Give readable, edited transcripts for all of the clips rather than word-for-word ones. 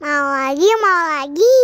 Mau lagi, mau lagi.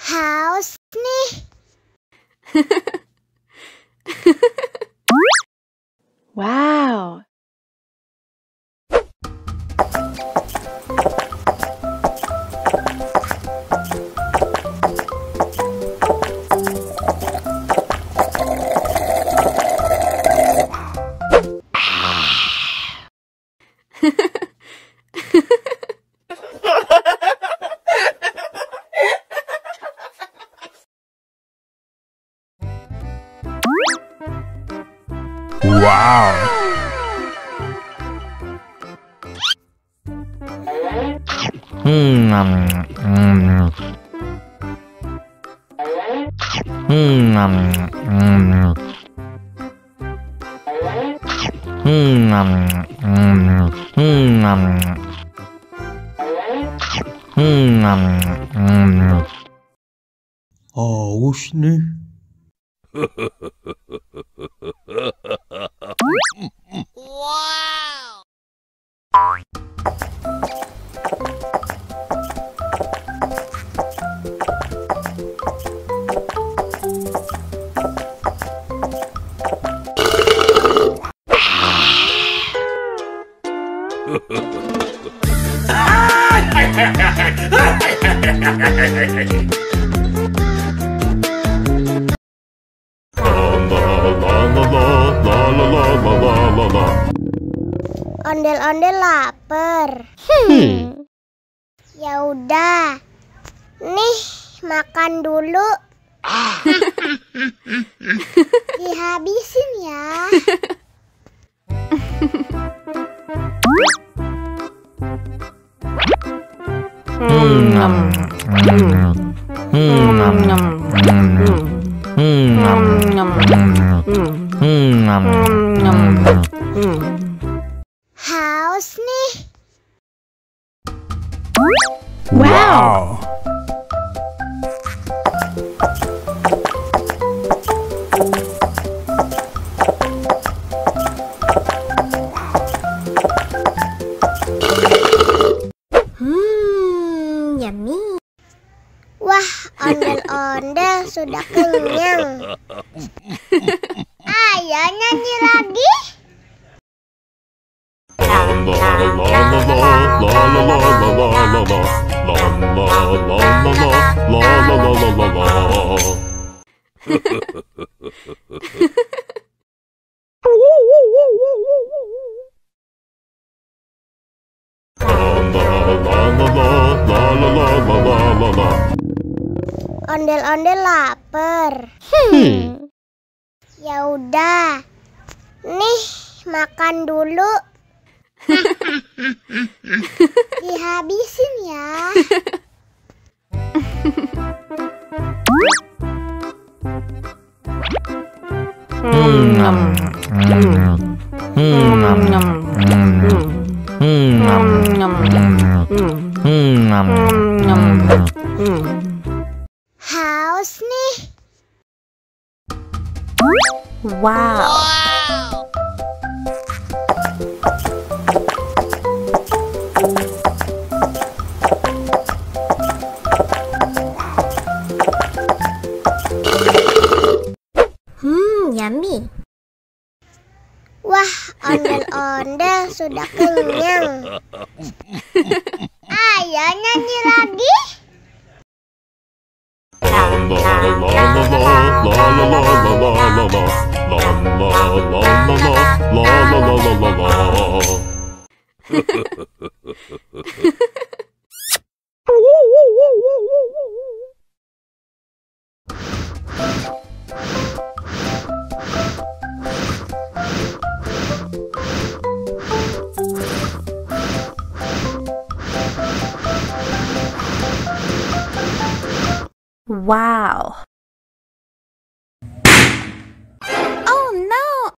Haus nih. Wow. Wow. Haus nih. Wow. Ondel-ondel lapar. Ya udah. Nih, makan dulu. Dihabisin ya. Haus nih. Wow. Yummy. Wah, ondel-ondel sudah kenyang. Ayo nyanyi lagi. Ondel-ondel lapar. Ya udah. Nih, makan dulu. Dihabisin ya. Haus nih. Wow. Yummy. Wah, ondel-ondel sudah kenyang. Ayo nyanyi lagi. Wow. Oh no!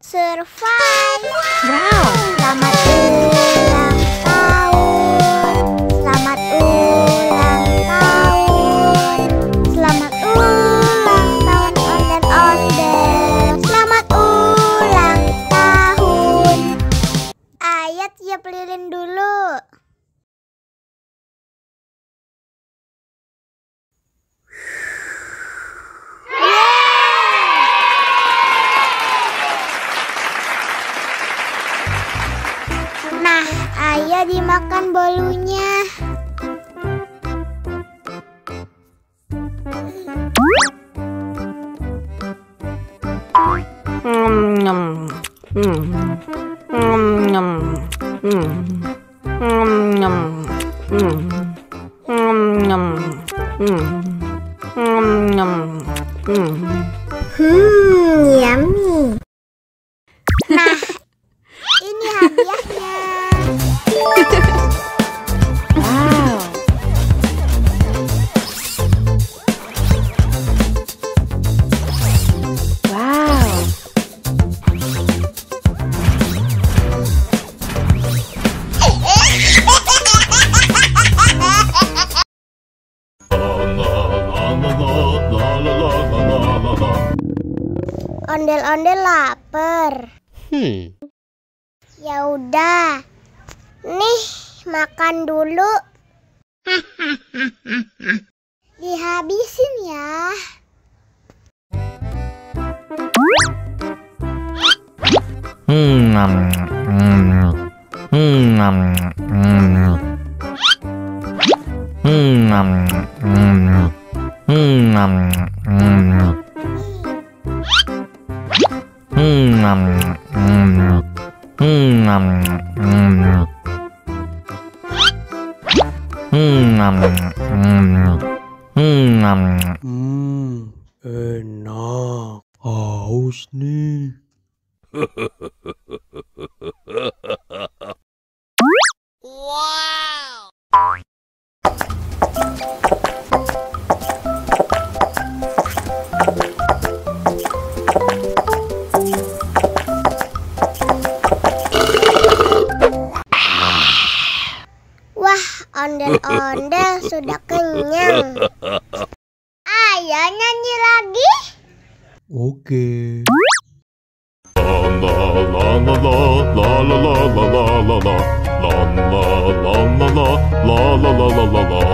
Survive. Wow. Selamat ulang tahun. Selamat ulang tahun. Selamat ulang tahun ondel-ondel. Selamat ulang tahun. Ayat tiup lilin dulu. Nah, ayah dimakan bolunya. Yummy. Nah, ini hadiahnya. Wow. Wow. Ondel-ondel lapar. Ya udah. Nih, makan dulu. Dihabisin ya. Enak. Haus nih. Wah, ondel-ondel sudah kenyang. Ayo nyanyi lagi. Oke. la la la la la la la la la la la la la la la la